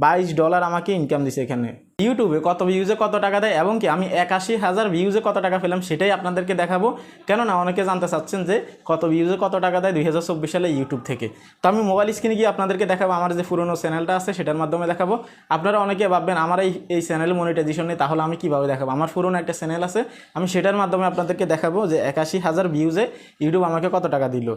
$22 আমাকে ইনকাম দিছে এখানে। ইউটিউবে কত ভিউজে কত টাকা দেয় এবং কি আমি 81,000 ভিউজে কত টাকা পেলাম সেটাই আপনাদেরকে দেখাবো। কেননা অনেকে জানতে চাচ্ছেন যে কত ভিউজে কত টাকা দেয় 2024 সালে ইউটিউব থেকে। তো আমি মোবাইল স্ক্রিনে গিয়ে আপনাদেরকে দেখাবো, আমার যে পুরনো চ্যানেলটা আছে সেটার মাধ্যমে দেখাবো। আপনারা অনেকে ভাববেন আমার এই চ্যানেলে মনিটাইজেশন নেই, তাহলে আমি কীভাবে দেখাবো? আমার পুরনো একটা চ্যানেল আছে, আমি সেটার মাধ্যমে আপনাদেরকে দেখাবো যে 81,000 ভিউজে ইউটিউব আমাকে কত টাকা দিল।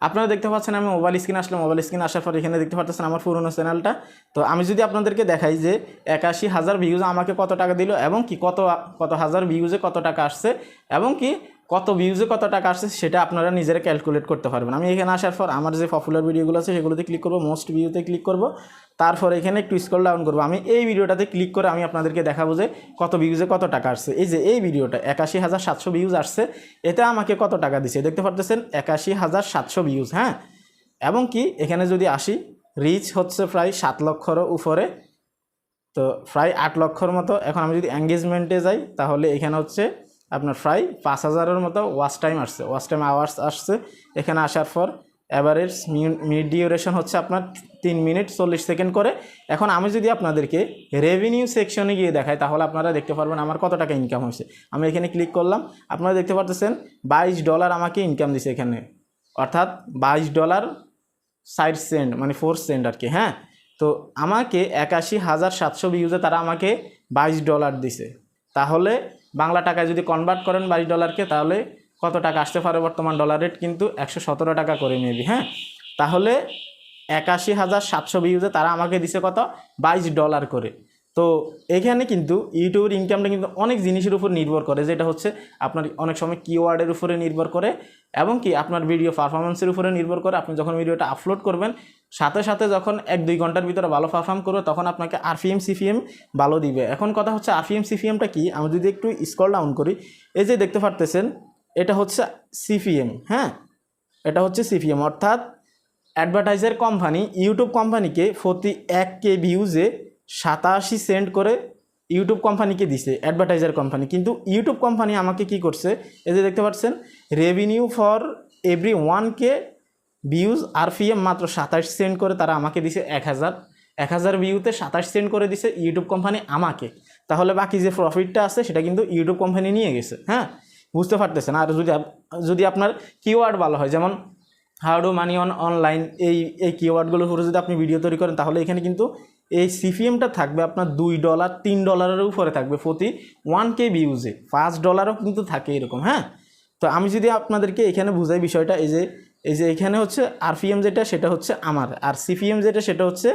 আপনারা দেখতে পাচ্ছেন আমি মোবাইল স্ক্রিনে আসলে, মোবাইল স্ক্রিনে আসার পর এখানে দেখতে পাচ্ছেন আমার পুরনো চ্যানেলটা। তো আমি যদি আপনাদেরকে দেখাই যে 81,000 ভিউজে আমাকে কত টাকা দিল এবং কি কত হাজার ভিউজে কত টাকা আসছে এবং কি কত ভিউজে কত টাকা আসছে সেটা আপনারা নিজেরা ক্যালকুলেট করতে পারবেন। আমি এখানে আসার পর আমার যে পপুলার ভিডিওগুলো আছে সেগুলোতে ক্লিক করব, মোস্ট ভিউতে ক্লিক করব, তারপর এখানে একটু স্ক্রল ডাউন করব। আমি এই ভিডিওটাতে ক্লিক করে আমি আপনাদেরকে দেখাবো যে কত ভিউজে কত টাকা আসছে। এই যে এই ভিডিওটা 81,700 ভিউজ আসছে, এতে আমাকে কত টাকা দিচ্ছে দেখতে পারতেছেন, 81,700 ভিউজ। হ্যাঁ, এবং কি এখানে যদি আসি, রিচ হচ্ছে প্রায় 7 লক্ষর উপরে, তো প্রায় 8 লক্ষর মতো। এখন আমি যদি এঙ্গেজমেন্টে যাই তাহলে এখানে হচ্ছে আপনার প্রায় 5,000-এর মতো ওয়াচ টাইম আসছে, ওয়াচ টাইম আওয়ার্স আসছে। এখানে আসার পর অ্যাভারেজ মিনিট ডিউরেশন হচ্ছে আপনার 3 মিনিট 40 সেকেন্ড করে। এখন আমি যদি আপনাদেরকে রেভিনিউ সেকশনে গিয়ে দেখাই তাহলে আপনারা দেখতে পারবেন আমার কত টাকা ইনকাম হয়েছে। আমি এখানে ক্লিক করলাম, আপনারা দেখতে পাচ্ছেন $22 আমাকে ইনকাম দিছে এখানে, অর্থাৎ $22.60 মানে 4 সেন্ট আর কি। হ্যাঁ, তো আমাকে 81,700 ভিউজে তারা আমাকে $22 দিছে। তাহলে বাংলা টাকায় যদি কনভার্ট করেন $22কে তাহলে কত টাকা আসতে পারে? বর্তমান ডলার রেট কিন্তু 117 টাকা করে মেবি। হ্যাঁ, তাহলে 81,700 ভিউজে তারা আমাকে দিছে কত? $22 করে। তো এখানে কিন্তু ইউটিউবের ইনকামটা কিন্তু অনেক জিনিসের উপর নির্ভর করে, যেটা হচ্ছে আপনার অনেক সময় কিওয়ার্ডের উপরে নির্ভর করে এবং কি আপনার ভিডিও পারফরমেন্সের উপরে নির্ভর করে। আপনি যখন ভিডিওটা আপলোড করবেন সাথে সাথে যখন 1-2 ঘন্টার ভিতরে ভালো পারফর্ম করবে তখন আপনাকে আরপিএম সিপিএম ভালো দিবে। এখন কথা হচ্ছে আরপিএম সিপিএমটা কি? আমি যদি একটু স্ক্রল ডাউন করি, এই যে দেখতে পারতেছেন এটা হচ্ছে সিপিএম। হ্যাঁ, এটা হচ্ছে সিপিএম, অর্থাৎ অ্যাডভার্টাইজার কোম্পানি ইউটিউব কোম্পানিকে প্রতি 1K ভিউজে 87 সেন্ট করে ইউটিউব কোম্পানিকে দিছে অ্যাডভার্টাইজার কোম্পানি। কিন্তু ইউটিউব কোম্পানি আমাকে কি করছে, এই যে দেখতে পাচ্ছেন revenue for every 1K views RPM মাত্র 27 সেন্ট করে তারা আমাকে দিছে। 1000 ভিউতে 27 সেন্ট করে দিছে ইউটিউব কোম্পানি আমাকে। তাহলে বাকি যে প্রফিটটা আছে সেটা কিন্তু ইউটিউব কোম্পানি নিয়ে গেছে। হ্যাঁ, বুঝতে পারতেছেন। আর যদি আপনার কিওয়ার্ড ভালো হয়, যেমন হাউ ডু মানি অনলাইন, এই কিওয়ার্ডগুলোর উপরে যদি আপনি ভিডিও তৈরি করেন তাহলে এখানে কিন্তু এই সিপিএমটা থাকবে আপনার $2 $3 উপরে থাকবে প্রতি 1K ভিউজে। $5 কিন্তু থাকে এরকম। হ্যাঁ, তো আমি যদি আপনাদেরকে এখানে বুঝাই বিষয়টা, এই যে এখানে হচ্ছে আরপিএম যেটা সেটা হচ্ছে আমার, আর সিপিএম যেটা সেটা হচ্ছে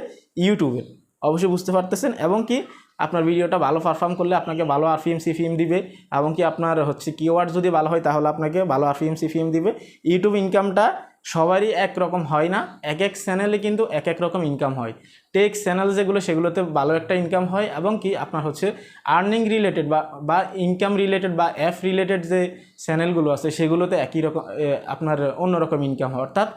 ইউটিউবের। অবশ্যই বুঝতে পারতেছেন। এবং কি আপনার ভিডিওটা ভালো পারফর্ম করলে আপনাকে ভালো আরপিএম সিপিএম দিবে, এবং কি আপনার হচ্ছে কিওয়ার্ড যদি ভালো হয় তাহলে আপনাকে ভালো আরপিএম সিপিএম দিবে। ইউটিউব ইনকামটা সবারই একরকম হয় না, এক চ্যানেলে কিন্তু এক রকম ইনকাম হয়। টেক চ্যানেল যেগুলো সেগুলোতে ভালো একটা ইনকাম হয়, এবং কি আপনার হচ্ছে আর্নিং রিলেটেড বা ইনকাম রিলেটেড বা অ্যাপ রিলেটেড যে চ্যানেলগুলো আছে সেগুলোতে একই রকম আপনার অন্যরকম ইনকাম হয়। অর্থাৎ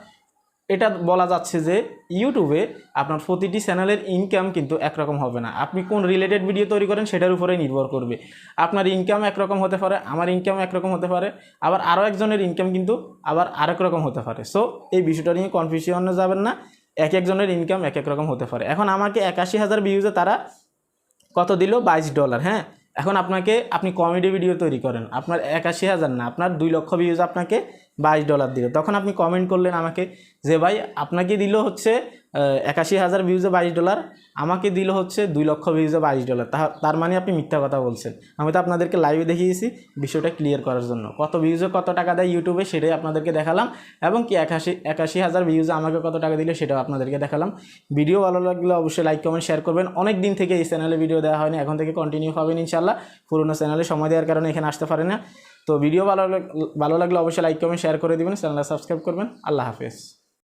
এটা বলা যাচ্ছে যে ইউটিউবে আপনার প্রতিটি চ্যানেলের ইনকাম কিন্তু একরকম হবে না। আপনি কোন রিলেটেড ভিডিও তৈরি করেন সেটার উপরে নির্ভর করবে। আপনার ইনকাম একরকম হতে পারে, আমার ইনকাম একরকম হতে পারে, আবার আরও একজনের ইনকাম কিন্তু আবার আরেক রকম হতে পারে। সো এই বিষয়টা নিয়ে কনফিউশনে যাবেন না, একজনের ইনকাম এক রকম হতে পারে। এখন আমাকে 81,000 ভিউজে তারা কত দিল? $22। হ্যাঁ, এখন আপনি কমেডি ভিডিও তৈরি করেন, আপনার 81,000 না, আপনার 2 লক্ষ ভিউজ আপনাকে $22 দিল। তখন আপনি কমেন্ট করলেন আমাকে যে ভাই আপনাকে দিল হচ্ছে 81,000 ভিউজে $22, আমাকে দিল হচ্ছে 2 লক্ষ ভিউজে $22। তার মানে আপনি মিথ্যা কথা বলছেন। আমি তো আপনাদেরকে লাইভে দেখিয়েছি বিষয়টা ক্লিয়ার করার জন্য। কত ভিউজে কত টাকা দেয় ইউটিউবে সেটাই আপনাদেরকে দেখালাম, এবং কি 81,000 ভিউজে আমাকে কত টাকা দিল সেটাও আপনাদেরকে দেখালাম। ভিডিও ভালো লাগলে অবশ্যই লাইক কমেন্ট শেয়ার করবেন। অনেক দিন থেকে এই চ্যানেলে ভিডিও দেওয়া হয়নি, এখন থেকে কন্টিনিউ হবেন ইনশাল্লাহ। পুরোনো চ্যানেলে সময় দেওয়ার কারণে এখানে আসতে পারে না। তো ভিডিও ভালো লাগলে অবশ্যই লাইক কমেন্ট শেয়ার করে দিবেন, চ্যানেলটা সাবস্ক্রাইব করবেন। আল্লাহ হাফেজ।